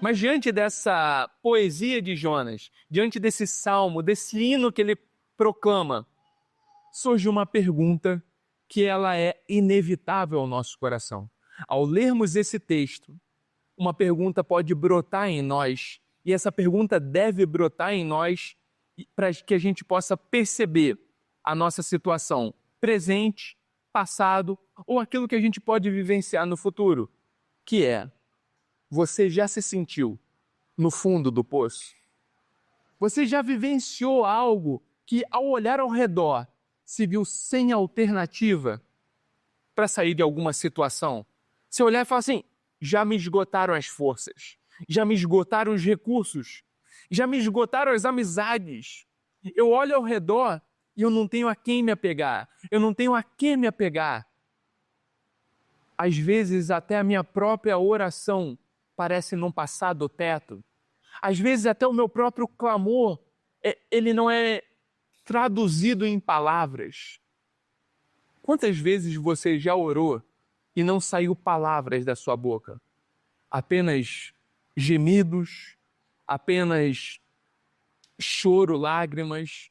Mas diante dessa poesia de Jonas, diante desse salmo, desse hino que ele proclama, surge uma pergunta que ela é inevitável ao nosso coração. Ao lermos esse texto, uma pergunta pode brotar em nós, e essa pergunta deve brotar em nós para que a gente possa perceber a nossa situação presente, passado ou aquilo que a gente pode vivenciar no futuro, que é: você já se sentiu no fundo do poço? Você já vivenciou algo que, ao olhar ao redor, se viu sem alternativa para sair de alguma situação? Você olhar e falar assim: já me esgotaram as forças, já me esgotaram os recursos, já me esgotaram as amizades. Eu olho ao redor e eu não tenho a quem me apegar, eu não tenho a quem me apegar. Às vezes até a minha própria oração parece não passar do teto. Às vezes até o meu próprio clamor, ele não é traduzido em palavras. Quantas vezes você já orou e não saiu palavras da sua boca? Apenas gemidos, apenas choro, lágrimas,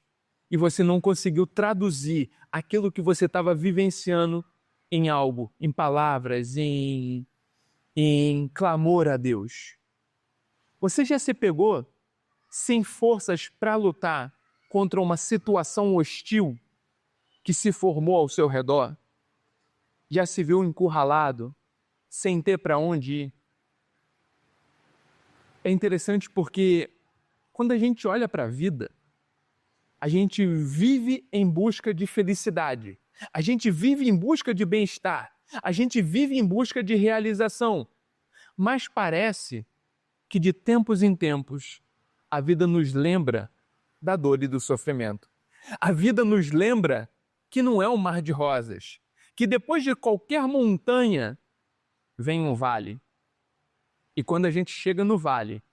e você não conseguiu traduzir aquilo que você estava vivenciando em algo, em palavras, em clamor a Deus. Você já se pegou sem forças para lutar contra uma situação hostil que se formou ao seu redor? Já se viu encurralado, sem ter para onde ir? É interessante porque quando a gente olha para a vida, a gente vive em busca de felicidade, a gente vive em busca de bem-estar, a gente vive em busca de realização, mas parece que de tempos em tempos a vida nos lembra da dor e do sofrimento. A vida nos lembra que não é um mar de rosas, que depois de qualquer montanha vem um vale. E quando a gente chega no vale,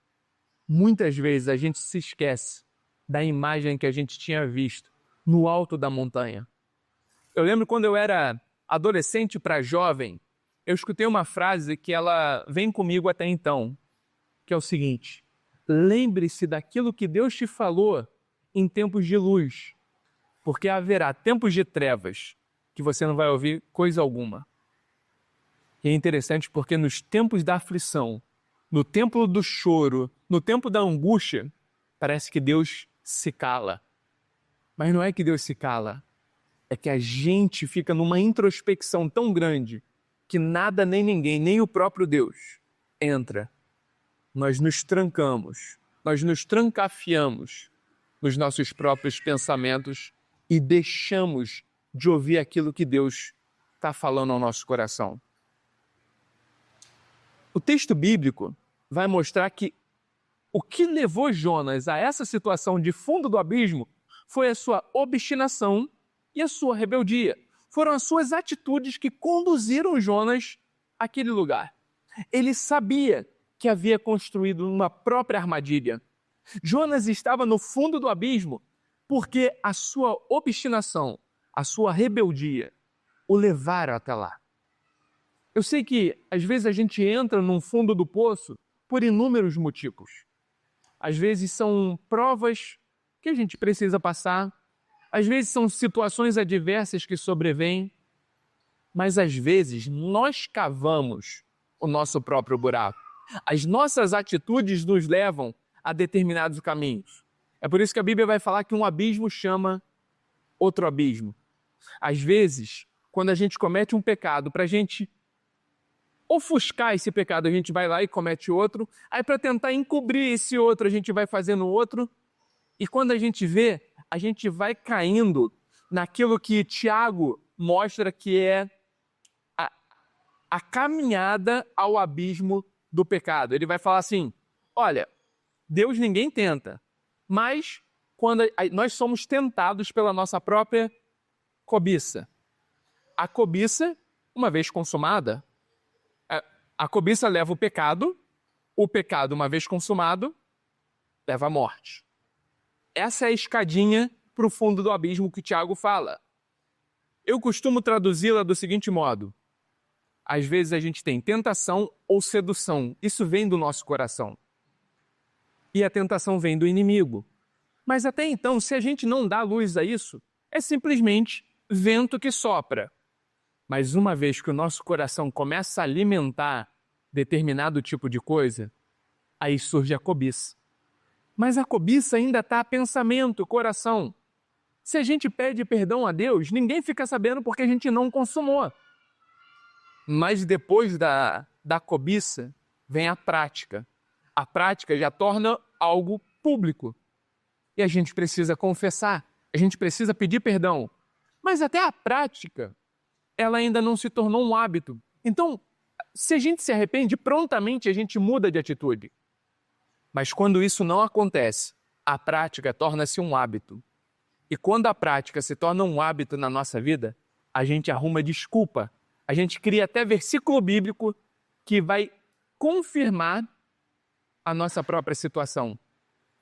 muitas vezes a gente se esquece da imagem que a gente tinha visto no alto da montanha. Eu lembro quando eu era adolescente para jovem, eu escutei uma frase que ela vem comigo até então, que é o seguinte: lembre-se daquilo que Deus te falou em tempos de luz, porque haverá tempos de trevas que você não vai ouvir coisa alguma. E é interessante porque nos tempos da aflição, no tempo do choro, no tempo da angústia, parece que Deus se cala. Mas não é que Deus se cala, é que a gente fica numa introspecção tão grande que nada nem ninguém, nem o próprio Deus, entra. Nós nos trancamos, nós nos trancafiamos nos nossos próprios pensamentos e deixamos de ouvir aquilo que Deus está falando ao nosso coração. O texto bíblico vai mostrar que o que levou Jonas a essa situação de fundo do abismo foi a sua obstinação e a sua rebeldia. Foram as suas atitudes que conduziram Jonas àquele lugar. Ele sabia que havia construído uma própria armadilha. Jonas estava no fundo do abismo porque a sua obstinação, a sua rebeldia, o levaram até lá. Eu sei que às vezes a gente entra no fundo do poço por inúmeros motivos. Às vezes são provas que a gente precisa passar, às vezes são situações adversas que sobrevêm, mas às vezes nós cavamos o nosso próprio buraco. As nossas atitudes nos levam a determinados caminhos. É por isso que a Bíblia vai falar que um abismo chama outro abismo. Às vezes, quando a gente comete um pecado, para a gente ofuscar esse pecado, a gente vai lá e comete outro. Aí, para tentar encobrir esse outro, a gente vai fazendo outro. E quando a gente vê, a gente vai caindo naquilo que Tiago mostra que é a caminhada ao abismo do pecado. Ele vai falar assim: olha, Deus ninguém tenta, mas quando nós somos tentados pela nossa própria cobiça. A cobiça, uma vez consumada, a cobiça leva o pecado, uma vez consumado, leva à morte. Essa é a escadinha para o fundo do abismo que Tiago fala. Eu costumo traduzi-la do seguinte modo: às vezes a gente tem tentação ou sedução, isso vem do nosso coração. e a tentação vem do inimigo. Mas até então, se a gente não dá luz a isso, é simplesmente vento que sopra. Mas uma vez que o nosso coração começa a alimentar determinado tipo de coisa, aí surge a cobiça. Mas a cobiça ainda está pensamento, coração. Se a gente pede perdão a Deus, ninguém fica sabendo porque a gente não consumou. Mas depois da cobiça, vem a prática. A prática já torna algo público. E a gente precisa confessar, a gente precisa pedir perdão. Mas até a prática, ela ainda não se tornou um hábito. Então, se a gente se arrepende, prontamente a gente muda de atitude. Mas quando isso não acontece, a prática torna-se um hábito. E quando a prática se torna um hábito na nossa vida, a gente arruma desculpa. A gente cria até versículo bíblico que vai confirmar a nossa própria situação.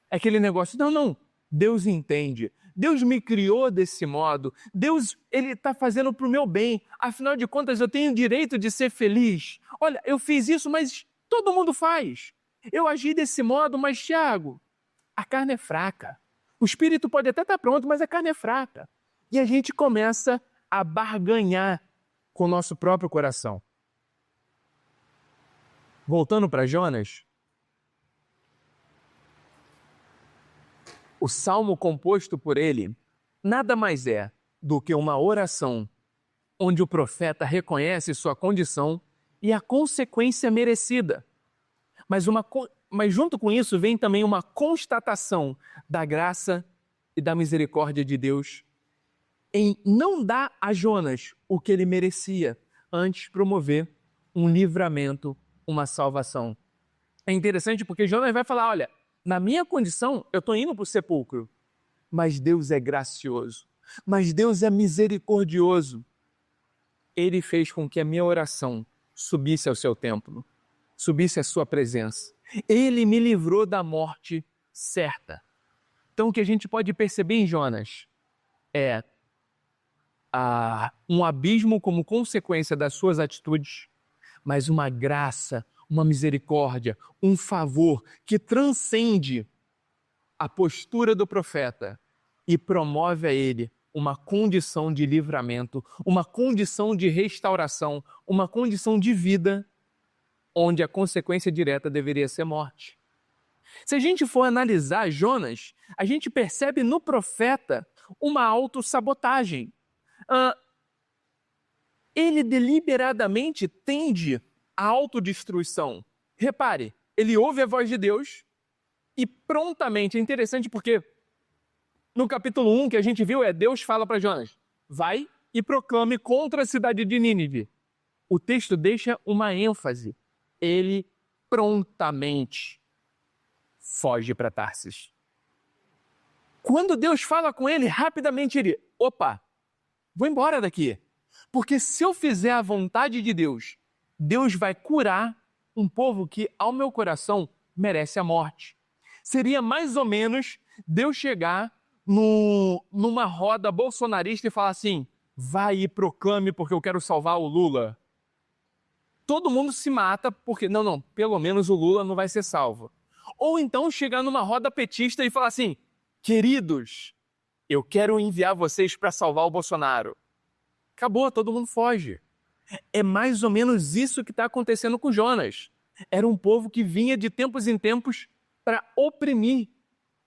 É aquele negócio, não, Deus entende. Deus me criou desse modo. Deus, Ele está fazendo para o meu bem. Afinal de contas, eu tenho o direito de ser feliz. Olha, eu fiz isso, mas todo mundo faz. Eu agi desse modo, mas, Tiago, a carne é fraca. O espírito pode até estar pronto, mas a carne é fraca. E a gente começa a barganhar com o nosso próprio coração. Voltando para Jonas, o salmo composto por ele nada mais é do que uma oração onde o profeta reconhece sua condição e a consequência merecida. Mas junto com isso vem também uma constatação da graça e da misericórdia de Deus em não dar a Jonas o que ele merecia, antes promover um livramento, uma salvação. É interessante porque Jonas vai falar, olha, na minha condição eu estou indo para o sepulcro, mas Deus é gracioso, mas Deus é misericordioso. Ele fez com que a minha oração subisse ao seu templo, subisse à sua presença. Ele me livrou da morte certa. Então o que a gente pode perceber em Jonas é um abismo como consequência das suas atitudes, mas uma graça, uma misericórdia, um favor que transcende a postura do profeta e promove a ele uma condição de livramento, uma condição de restauração, uma condição de vida onde a consequência direta deveria ser morte. Se a gente for analisar Jonas, a gente percebe no profeta uma autossabotagem. Ele deliberadamente tende à autodestruição. Repare, ele ouve a voz de Deus e prontamente, é interessante porque no capítulo 1 que a gente viu Deus fala para Jonas, vai e proclame contra a cidade de Nínive. O texto deixa uma ênfase. Ele prontamente foge para Tarsis. Quando Deus fala com ele, rapidamente ele, vou embora daqui. Porque se eu fizer a vontade de Deus, Deus vai curar um povo que, ao meu coração, merece a morte. Seria mais ou menos Deus chegar numa roda bolsonarista e falar assim, vai e proclame porque eu quero salvar o Lula. Todo mundo se mata porque, pelo menos o Lula não vai ser salvo. Ou então chegar numa roda petista e falar assim, queridos, eu quero enviar vocês para salvar o Bolsonaro. Acabou, todo mundo foge. É mais ou menos isso que está acontecendo com Jonas. Era um povo que vinha de tempos em tempos para oprimir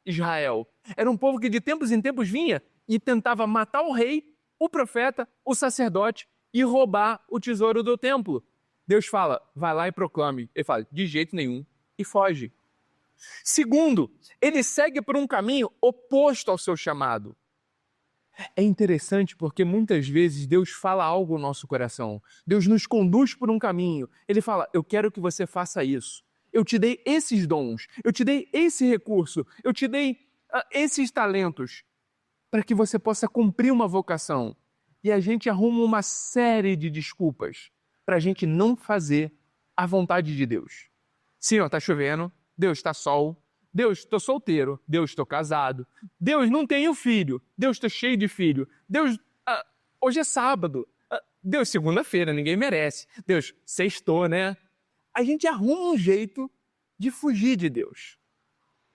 Israel. Era um povo que de tempos em tempos vinha e tentava matar o rei, o profeta, o sacerdote e roubar o tesouro do templo. Deus fala, vai lá e proclame. Ele fala, de jeito nenhum, e foge. Segundo, ele segue por um caminho oposto ao seu chamado. É interessante porque muitas vezes Deus fala algo no nosso coração. Deus nos conduz por um caminho. Ele fala, eu quero que você faça isso. Eu te dei esses dons, eu te dei esse recurso, eu te dei esses talentos para que você possa cumprir uma vocação. E a gente arruma uma série de desculpas para a gente não fazer a vontade de Deus. Sim, está chovendo, Deus está sol, Deus, estou solteiro, Deus, estou casado, Deus, não tenho filho, Deus, estou cheio de filho, Deus, hoje é sábado, Deus, segunda-feira, ninguém merece, Deus, sextou, né? A gente arruma um jeito de fugir de Deus.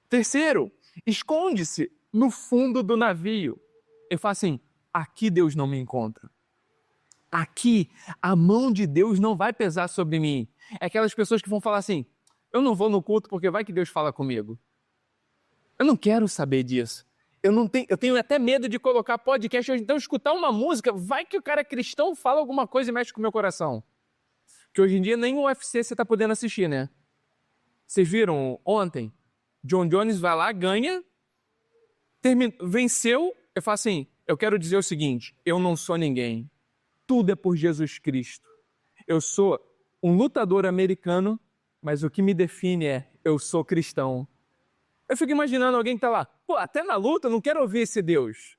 Terceiro, esconde-se no fundo do navio. Ele fala assim, aqui Deus não me encontra. Aqui a mão de Deus não vai pesar sobre mim. É aquelas pessoas que vão falar assim, eu não vou no culto porque vai que Deus fala comigo. Eu não quero saber disso. Eu tenho até medo de colocar podcast hoje, então escutar uma música, vai que o cara é cristão, fala alguma coisa e mexe com o meu coração. Que hoje em dia nem o UFC você está podendo assistir, né? Vocês viram ontem? John Jones vai lá, ganha, venceu, eu falo assim, eu quero dizer o seguinte, eu não sou ninguém, tudo é por Jesus Cristo. Eu sou um lutador americano, mas o que me define é, eu sou cristão. Eu fico imaginando alguém que está lá, pô, até na luta eu não quero ouvir esse Deus.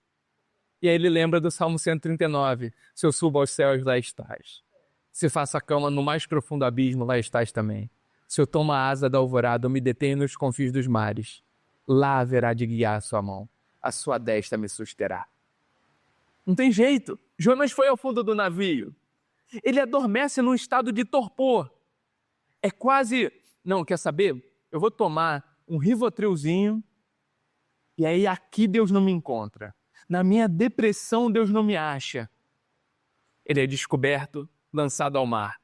E aí ele lembra do Salmo 139, se eu subo aos céus, lá estás. Se faço a cama no mais profundo abismo, lá estás também. Se eu tomo a asa da alvorada, eu me detenho nos confins dos mares. Lá haverá de guiar a sua mão, a sua destra me susterá. Não tem jeito. Jonas foi ao fundo do navio. Ele adormece num estado de torpor. É quase, não, quer saber? Eu vou tomar um Rivotrilzinho e aí aqui Deus não me encontra. Na minha depressão Deus não me acha. Ele é descoberto, lançado ao mar.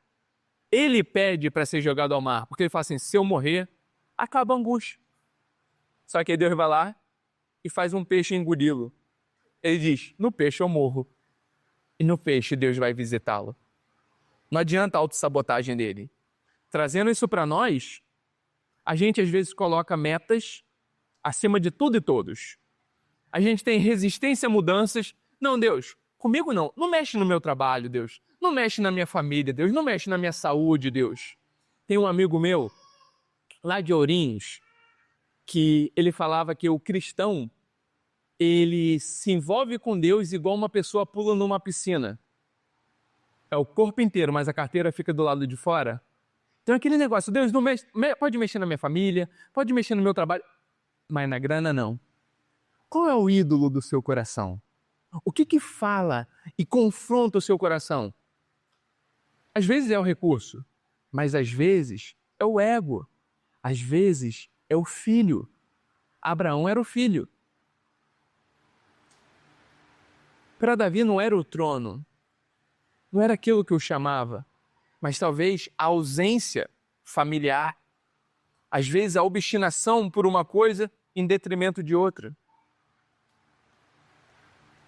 Ele pede para ser jogado ao mar, porque ele fala assim, se eu morrer, acaba a angústia. Só que aí Deus vai lá e faz um peixe engoli-lo. Ele diz, no peixe eu morro. E no peixe Deus vai visitá-lo. Não adianta a autossabotagem dele. Trazendo isso para nós, a gente às vezes coloca metas acima de tudo e todos. A gente tem resistência a mudanças. Não, Deus, comigo não. Não mexe no meu trabalho, Deus. Não mexe na minha família, Deus. Não mexe na minha saúde, Deus. Tem um amigo meu, lá de Ourinhos, que ele falava que o cristão, ele se envolve com Deus igual uma pessoa pula numa piscina. É o corpo inteiro, mas a carteira fica do lado de fora. Então é aquele negócio, Deus não mexe, pode mexer na minha família, pode mexer no meu trabalho, mas na grana não. Qual é o ídolo do seu coração? O que fala e confronta o seu coração? Às vezes é o recurso, mas às vezes é o ego. Às vezes é o filho. Abraão era o filho. Para Davi não era o trono, não era aquilo que o chamava, mas talvez a ausência familiar, às vezes a obstinação por uma coisa em detrimento de outra.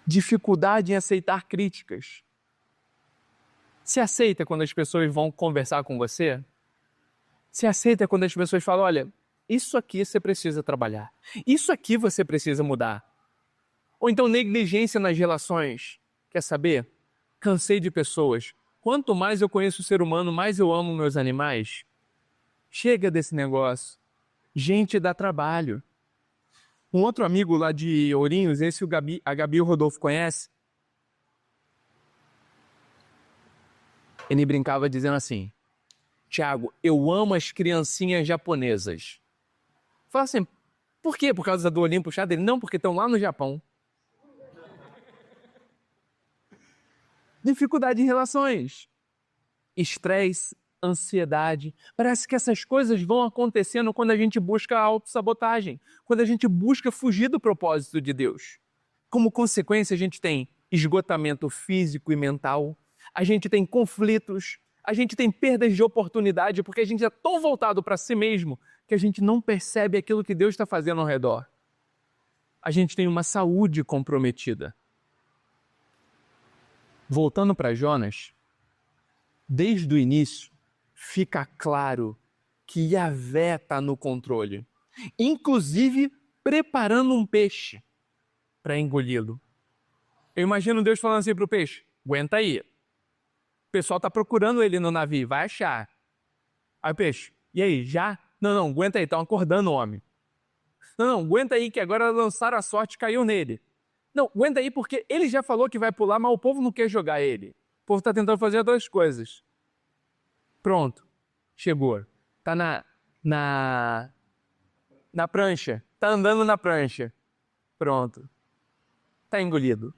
Dificuldade em aceitar críticas. Se aceita quando as pessoas vão conversar com você? Se aceita quando as pessoas falam, olha, isso aqui você precisa trabalhar, isso aqui você precisa mudar. Ou então negligência nas relações. Quer saber? Cansei de pessoas. Quanto mais eu conheço o ser humano, mais eu amo meus animais. Chega desse negócio. Gente dá trabalho. Um outro amigo lá de Ourinhos, esse a Gabi e o Rodolfo conhece, ele brincava dizendo assim, Tiago, eu amo as criancinhas japonesas. Fala assim, por quê? Por causa do olhinho puxado? Ele, não, porque estão lá no Japão. Dificuldade em relações, estresse, ansiedade. Parece que essas coisas vão acontecendo quando a gente busca a autossabotagem, quando a gente busca fugir do propósito de Deus. Como consequência, a gente tem esgotamento físico e mental, a gente tem conflitos, a gente tem perdas de oportunidade, porque a gente é tão voltado para si mesmo que a gente não percebe aquilo que Deus está fazendo ao redor. A gente tem uma saúde comprometida. Voltando para Jonas, desde o início fica claro que Yahvé está no controle, inclusive preparando um peixe para engoli-lo. Eu imagino Deus falando assim para o peixe, aguenta aí. O pessoal está procurando ele no navio, vai achar. Aí o peixe, e aí, já? Não, aguenta aí, estão acordando o homem. Não, aguenta aí que agora lançaram a sorte e caiu nele. Não, aguenta aí porque ele já falou que vai pular, mas o povo não quer jogar ele. O povo está tentando fazer duas coisas. Pronto, chegou. Está na prancha, está andando na prancha. Pronto, está engolido.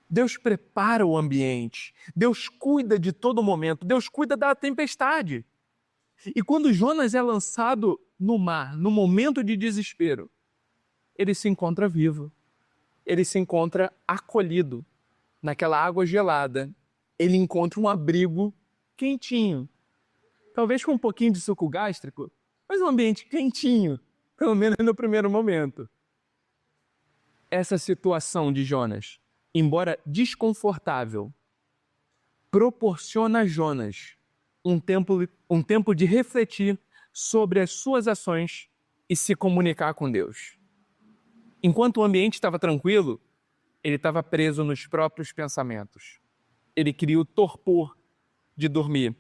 Deus prepara o ambiente, Deus cuida de todo momento, Deus cuida da tempestade. E quando Jonas é lançado no mar, no momento de desespero, ele se encontra vivo. Ele se encontra acolhido naquela água gelada. Ele encontra um abrigo quentinho. Talvez com um pouquinho de suco gástrico, mas um ambiente quentinho, pelo menos no primeiro momento. Essa situação de Jonas, embora desconfortável, proporciona a Jonas um tempo de refletir sobre as suas ações e se comunicar com Deus. Enquanto o ambiente estava tranquilo, ele estava preso nos próprios pensamentos. Ele queria o torpor de dormir.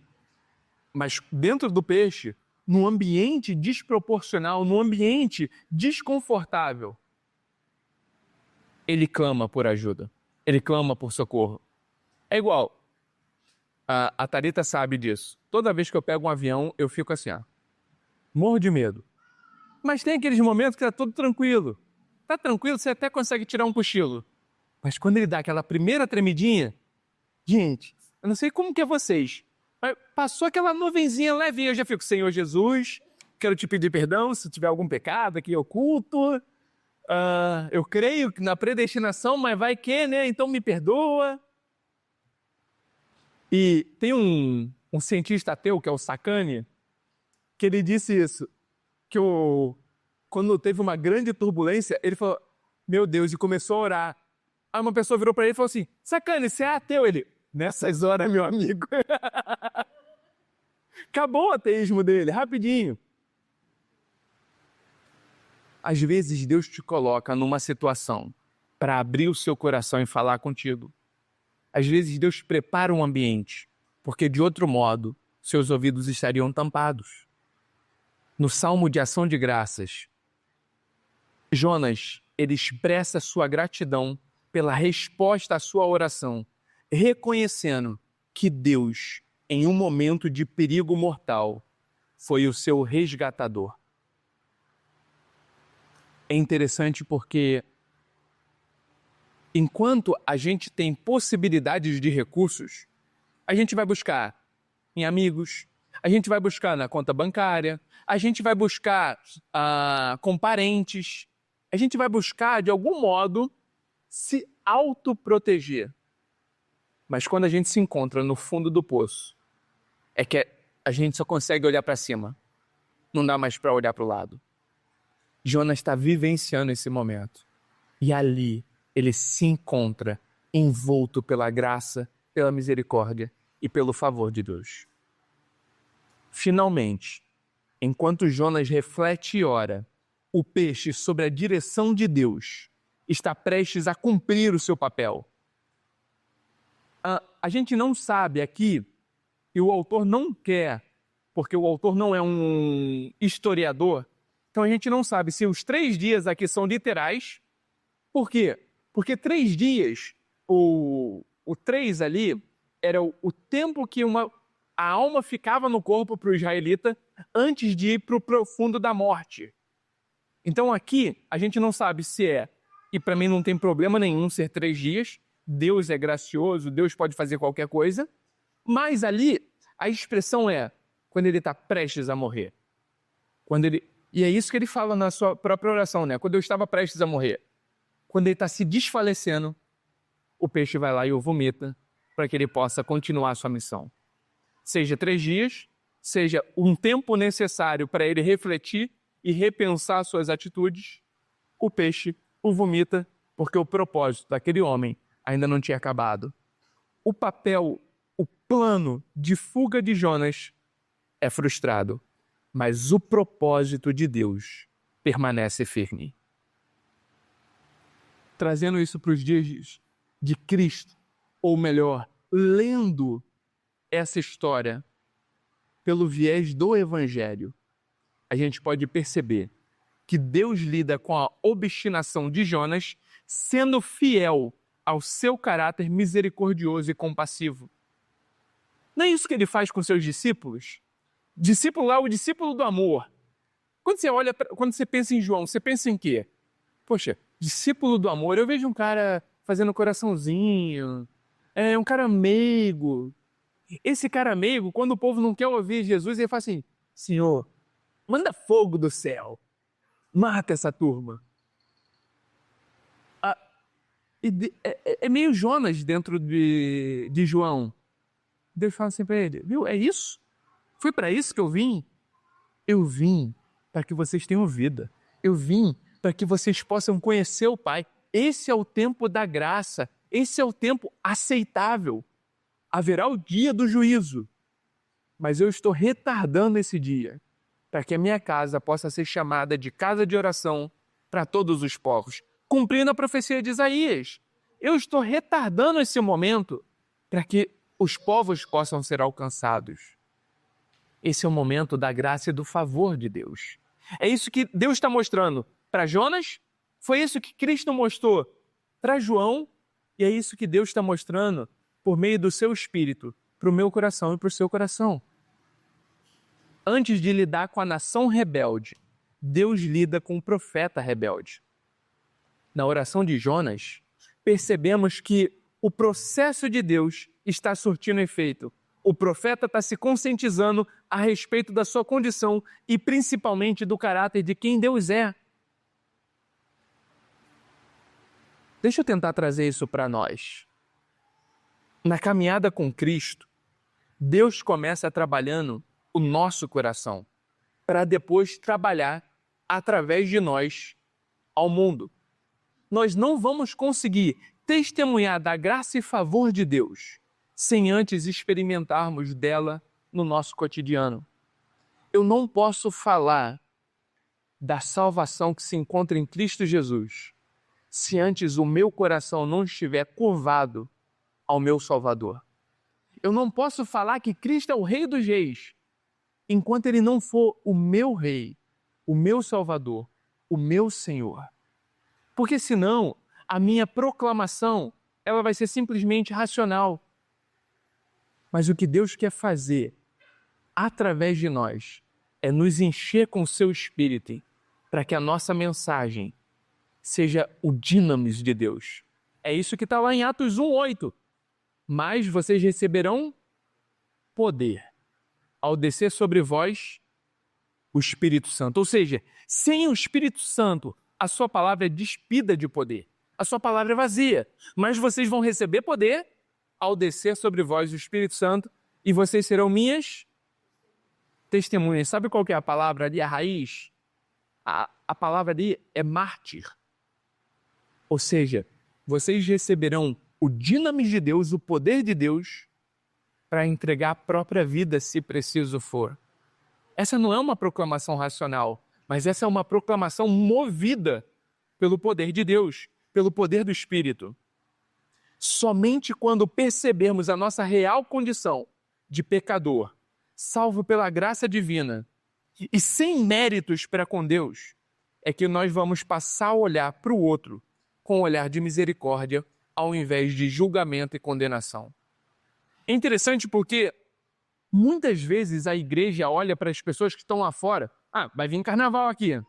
Mas dentro do peixe, num ambiente desproporcional, num ambiente desconfortável, ele clama por ajuda. Ele clama por socorro. É igual. A Thalita sabe disso. Toda vez que eu pego um avião, eu fico assim, morro de medo. Mas tem aqueles momentos que tá tudo tranquilo. Tá tranquilo, você até consegue tirar um cochilo. Mas quando ele dá aquela primeira tremidinha, gente, eu não sei como que é vocês, mas passou aquela nuvenzinha levinha, eu já fico, Senhor Jesus, quero te pedir perdão se tiver algum pecado aqui oculto. Eu creio na predestinação, mas vai que, né? Então me perdoa. E tem um cientista ateu, que é o Sakane, que ele disse isso, que quando teve uma grande turbulência, ele falou, meu Deus, e começou a orar. Aí uma pessoa virou para ele e falou assim, Sakane, você é ateu? Ele, nessas horas, meu amigo. Acabou o ateísmo dele, rapidinho. Às vezes Deus te coloca numa situação para abrir o seu coração e falar contigo. Às vezes Deus prepara um ambiente, porque de outro modo seus ouvidos estariam tampados. No Salmo de Ação de Graças, Jonas, ele expressa sua gratidão pela resposta à sua oração, reconhecendo que Deus, em um momento de perigo mortal, foi o seu resgatador. É interessante porque, enquanto a gente tem possibilidades de recursos, a gente vai buscar em amigos, a gente vai buscar na conta bancária, a gente vai buscar com parentes, a gente vai buscar, de algum modo, se autoproteger. Mas quando a gente se encontra no fundo do poço, é que a gente só consegue olhar para cima. Não dá mais para olhar para o lado. Jonas está vivenciando esse momento. E ali ele se encontra envolto pela graça, pela misericórdia e pelo favor de Deus. Finalmente, enquanto Jonas reflete e ora, o peixe, sob a direção de Deus, está prestes a cumprir o seu papel. A gente não sabe aqui, e o autor não quer, porque o autor não é um historiador, então a gente não sabe se os 3 dias aqui são literais. Por quê? Porque 3 dias, o 3 ali, era o tempo que a alma ficava no corpo para o israelita antes de ir para o profundo da morte. Então aqui, a gente não sabe se e para mim não tem problema nenhum ser 3 dias, Deus é gracioso, Deus pode fazer qualquer coisa, mas ali a expressão quando ele está prestes a morrer. E é isso que ele fala na sua própria oração, né? Quando eu estava prestes a morrer. Quando ele está se desfalecendo, o peixe vai lá e o vomita para que ele possa continuar a sua missão. Seja 3 dias, seja um tempo necessário para ele refletir e repensar suas atitudes, o peixe o vomita porque o propósito daquele homem ainda não tinha acabado. O plano de fuga de Jonas é frustrado, mas o propósito de Deus permanece firme. Trazendo isso para os dias de Cristo, ou melhor, lendo essa história pelo viés do Evangelho, a gente pode perceber que Deus lida com a obstinação de Jonas, sendo fiel ao seu caráter misericordioso e compassivo. Não é isso que ele faz com seus discípulos? Discípulo lá, o discípulo do amor. Quando você pensa em João, você pensa em quê? Poxa, discípulo do amor, eu vejo um cara fazendo coraçãozinho, um cara meigo. Esse cara meigo, quando o povo não quer ouvir Jesus, ele fala assim, Senhor, manda fogo do céu, mata essa turma. É meio Jonas dentro de João. Deus fala assim para ele, viu, é isso? Foi para isso que eu vim? Eu vim para que vocês tenham vida. Eu vim para que vocês possam conhecer o Pai. Esse é o tempo da graça. Esse é o tempo aceitável. Haverá o dia do juízo. Mas eu estou retardando esse dia para que a minha casa possa ser chamada de casa de oração para todos os povos, cumprindo a profecia de Isaías. Eu estou retardando esse momento para que os povos possam ser alcançados. Esse é o momento da graça e do favor de Deus. É isso que Deus está mostrando para Jonas, foi isso que Cristo mostrou para João, e é isso que Deus está mostrando por meio do seu Espírito para o meu coração e para o seu coração. Antes de lidar com a nação rebelde, Deus lida com o profeta rebelde. Na oração de Jonas, percebemos que o processo de Deus está surtindo efeito. O profeta está se conscientizando a respeito da sua condição e principalmente do caráter de quem Deus é. Deixa eu tentar trazer isso para nós. Na caminhada com Cristo, Deus começa trabalhando o nosso coração para depois trabalhar através de nós ao mundo. Nós não vamos conseguir testemunhar da graça e favor de Deus sem antes experimentarmos dela no nosso cotidiano. Eu não posso falar da salvação que se encontra em Cristo Jesus se antes o meu coração não estiver curvado ao meu Salvador. Eu não posso falar que Cristo é o Rei dos Reis enquanto Ele não for o meu Rei, o meu Salvador, o meu Senhor. Porque senão a minha proclamação ela vai ser simplesmente racional. Mas o que Deus quer fazer através de nós é nos encher com o seu Espírito para que a nossa mensagem seja o dinamis de Deus. É isso que está lá em Atos 1:8. Mas vocês receberão poder ao descer sobre vós o Espírito Santo. Ou seja, sem o Espírito Santo, a sua palavra é despida de poder. A sua palavra é vazia. Mas vocês vão receber poder ao descer sobre vós o Espírito Santo e vocês serão minhas testemunhas. Sabe qual que é a palavra ali, a raiz? A palavra ali é mártir. Ou seja, vocês receberão o dinamis de Deus, o poder de Deus, para entregar a própria vida, se preciso for. Essa não é uma proclamação racional, mas essa é uma proclamação movida pelo poder de Deus, pelo poder do Espírito. Somente quando percebermos a nossa real condição de pecador, salvo pela graça divina e sem méritos para com Deus, é que nós vamos passar a olhar para o outro com um olhar de misericórdia ao invés de julgamento e condenação. É interessante porque muitas vezes a igreja olha para as pessoas que estão lá fora, vai vir carnaval aqui.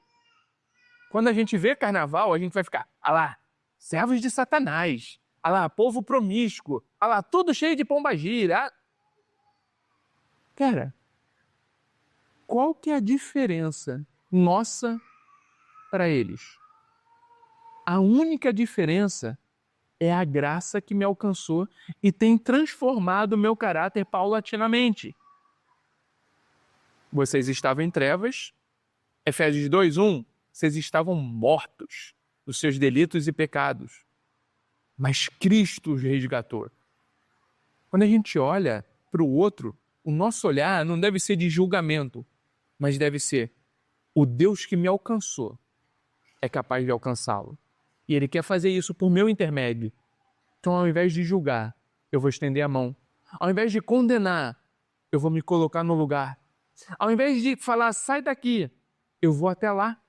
Quando a gente vê carnaval, a gente vai ficar, lá, servos de Satanás, lá, povo promíscuo, lá, tudo cheio de pombagira. Cara, qual que é a diferença nossa para eles? A única diferença é a graça que me alcançou e tem transformado o meu caráter paulatinamente. Vocês estavam em trevas, Efésios 2:1, vocês estavam mortos nos seus delitos e pecados, mas Cristo os resgatou. Quando a gente olha para o outro, o nosso olhar não deve ser de julgamento, mas deve ser o Deus que me alcançou é capaz de alcançá-lo. E Ele quer fazer isso por meu intermédio. Então, ao invés de julgar, eu vou estender a mão. Ao invés de condenar, eu vou me colocar no lugar. Ao invés de falar, sai daqui, eu vou até lá.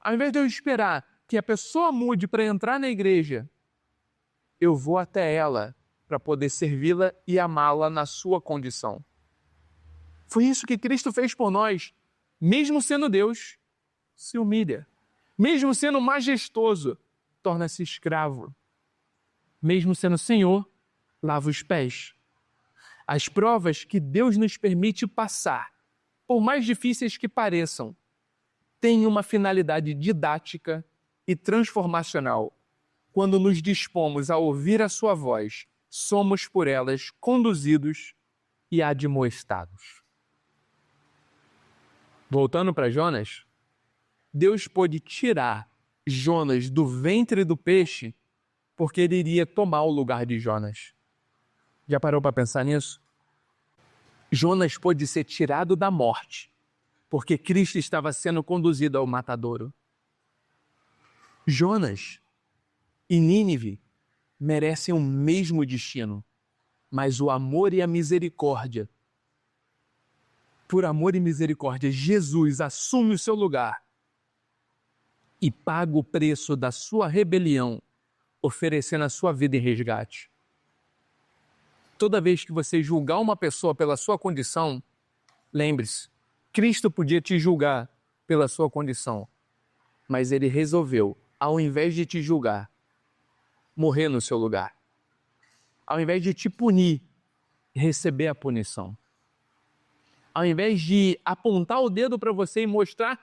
Ao invés de eu esperar que a pessoa mude para entrar na igreja, eu vou até ela para poder servi-la e amá-la na sua condição. Foi isso que Cristo fez por nós. Mesmo sendo Deus, se humilha. Mesmo sendo majestoso, torna-se escravo. Mesmo sendo Senhor, lava os pés. As provas que Deus nos permite passar por mais difíceis que pareçam, têm uma finalidade didática e transformacional. Quando nos dispomos a ouvir a sua voz, somos por elas conduzidos e admoestados. Voltando para Jonas, Deus pôde tirar Jonas do ventre do peixe porque ele iria tomar o lugar de Jonas. Já parou para pensar nisso? Jonas pôde ser tirado da morte porque Cristo estava sendo conduzido ao matadouro. Jonas e Nínive merecem o mesmo destino, mas o amor e a misericórdia. Por amor e misericórdia, Jesus assume o seu lugar e paga o preço da sua rebelião, oferecendo a sua vida em resgate. Toda vez que você julgar uma pessoa pela sua condição, lembre-se, Cristo podia te julgar pela sua condição, mas ele resolveu, ao invés de te julgar, morrer no seu lugar. Ao invés de te punir, receber a punição. Ao invés de apontar o dedo para você e mostrar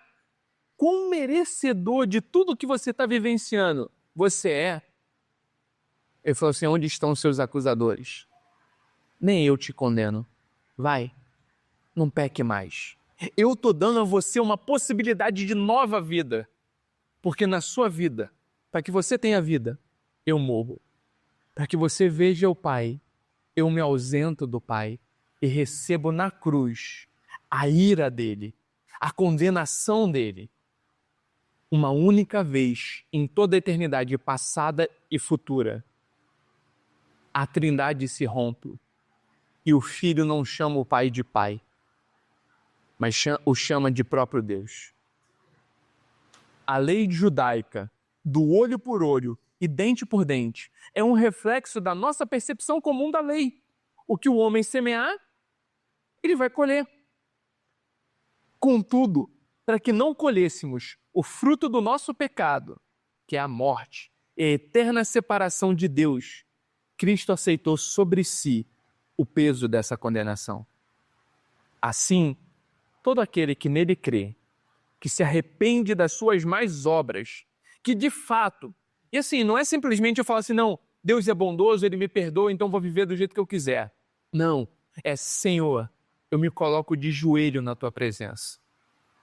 quão merecedor de tudo que você está vivenciando você é, ele falou assim: onde estão os seus acusadores? Nem eu te condeno. Vai, não peque mais. Eu estou dando a você uma possibilidade de nova vida. Porque na sua vida, para que você tenha vida, eu morro. Para que você veja o Pai, eu me ausento do Pai e recebo na cruz a ira dele, a condenação dele. Uma única vez em toda a eternidade passada e futura, a Trindade se rompe e o Filho não chama o Pai de Pai, mas o chama de próprio Deus. A lei judaica, do olho por olho e dente por dente, é um reflexo da nossa percepção comum da lei. O que o homem semear, ele vai colher. Contudo, para que não colhêssemos o fruto do nosso pecado, que é a morte e a eterna separação de Deus, Cristo aceitou sobre si o peso dessa condenação. Assim, todo aquele que nele crê, que se arrepende das suas más obras, que de fato, e assim, não é simplesmente eu falar assim, não, Deus é bondoso, Ele me perdoa, então vou viver do jeito que eu quiser. Não, é Senhor, eu me coloco de joelho na Tua presença.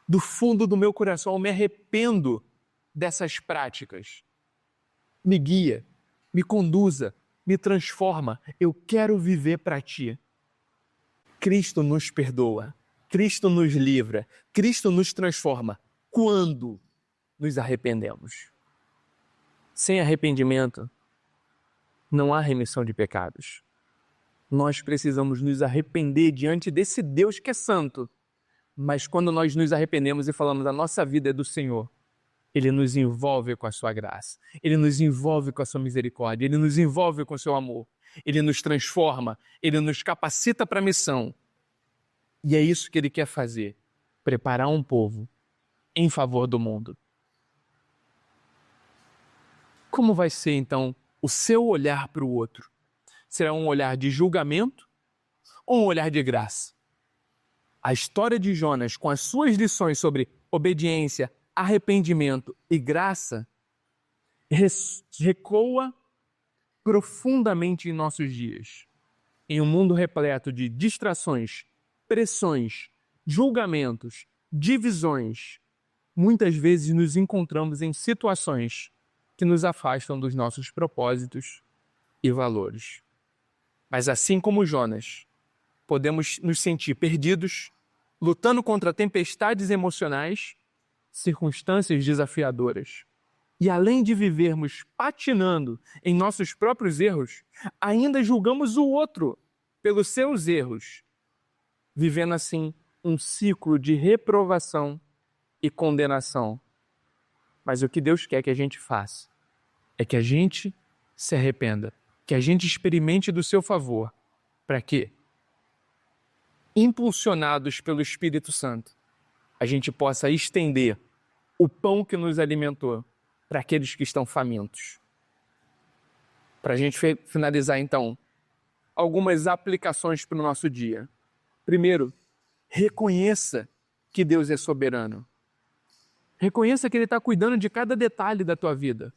Do fundo do meu coração eu me arrependo dessas práticas. Me guia, me conduza, me transforma, eu quero viver para Ti. Cristo nos perdoa, Cristo nos livra, Cristo nos transforma quando nos arrependemos. Sem arrependimento, não há remissão de pecados. Nós precisamos nos arrepender diante desse Deus que é santo. Mas quando nós nos arrependemos e falamos a nossa vida é do Senhor, Ele nos envolve com a sua graça, Ele nos envolve com a sua misericórdia, Ele nos envolve com o seu amor, Ele nos transforma, Ele nos capacita para a missão. E é isso que Ele quer fazer, preparar um povo em favor do mundo. Como vai ser, então, o seu olhar para o outro? Será um olhar de julgamento ou um olhar de graça? A história de Jonas, com as suas lições sobre obediência, arrependimento e graça, ecoa profundamente em nossos dias. Em um mundo repleto de distrações, pressões, julgamentos, divisões, muitas vezes nos encontramos em situações que nos afastam dos nossos propósitos e valores. Mas assim como Jonas, podemos nos sentir perdidos, lutando contra tempestades emocionais, circunstâncias desafiadoras. E além de vivermos patinando em nossos próprios erros, ainda julgamos o outro pelos seus erros, vivendo assim um ciclo de reprovação e condenação. Mas o que Deus quer que a gente faça é que a gente se arrependa, que a gente experimente do seu favor, para que, impulsionados pelo Espírito Santo, a gente possa estender o pão que nos alimentou para aqueles que estão famintos. Para a gente finalizar, então, algumas aplicações para o nosso dia. Primeiro, reconheça que Deus é soberano. Reconheça que Ele está cuidando de cada detalhe da tua vida,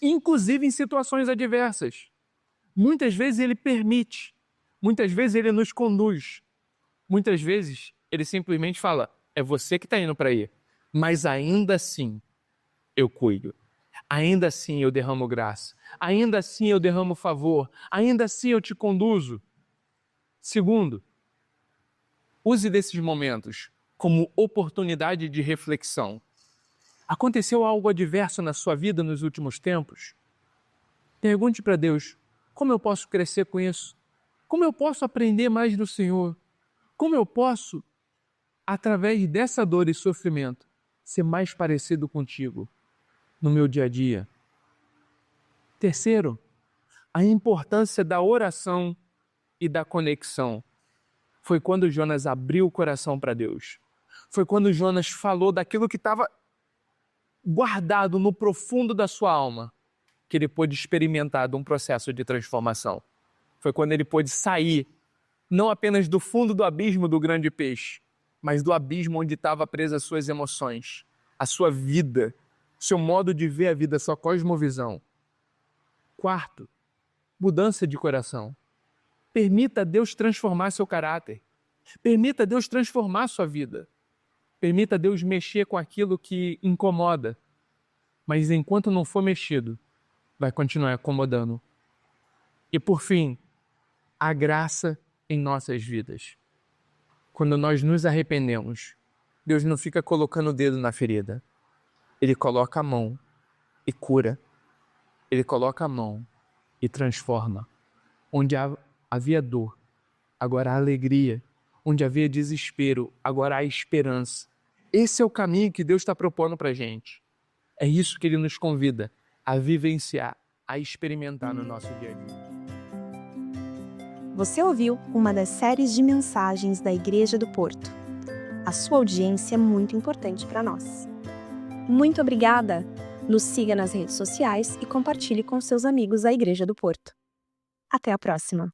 inclusive em situações adversas. Muitas vezes Ele permite, muitas vezes Ele nos conduz, muitas vezes Ele simplesmente fala, é você que está indo para aí, mas ainda assim eu cuido, ainda assim eu derramo graça, ainda assim eu derramo favor, ainda assim eu te conduzo. Segundo, use desses momentos como oportunidade de reflexão. Aconteceu algo adverso na sua vida nos últimos tempos? Pergunte para Deus, como eu posso crescer com isso? Como eu posso aprender mais do Senhor? Como eu posso, através dessa dor e sofrimento, ser mais parecido contigo no meu dia a dia? Terceiro, a importância da oração e da conexão. Foi quando Jonas abriu o coração para Deus. Foi quando Jonas falou daquilo que estava guardado no profundo da sua alma, que ele pôde experimentar de um processo de transformação. Foi quando ele pôde sair, não apenas do fundo do abismo do grande peixe, mas do abismo onde estava presa as suas emoções, a sua vida, seu modo de ver a vida, sua cosmovisão. Quarto, mudança de coração. Permita Deus transformar seu caráter. Permita Deus transformar sua vida. Permita Deus mexer com aquilo que incomoda. Mas enquanto não for mexido, vai continuar acomodando. E por fim, a graça em nossas vidas. Quando nós nos arrependemos, Deus não fica colocando o dedo na ferida. Ele coloca a mão e cura. Ele coloca a mão e transforma. Onde havia dor, agora há alegria. Onde havia desespero, agora há esperança. Esse é o caminho que Deus está propondo para a gente. É isso que Ele nos convida a vivenciar, a experimentar no nosso dia a dia. Você ouviu uma das séries de mensagens da Igreja do Porto. A sua audiência é muito importante para nós. Muito obrigada! Nos siga nas redes sociais e compartilhe com seus amigos da Igreja do Porto. Até a próxima!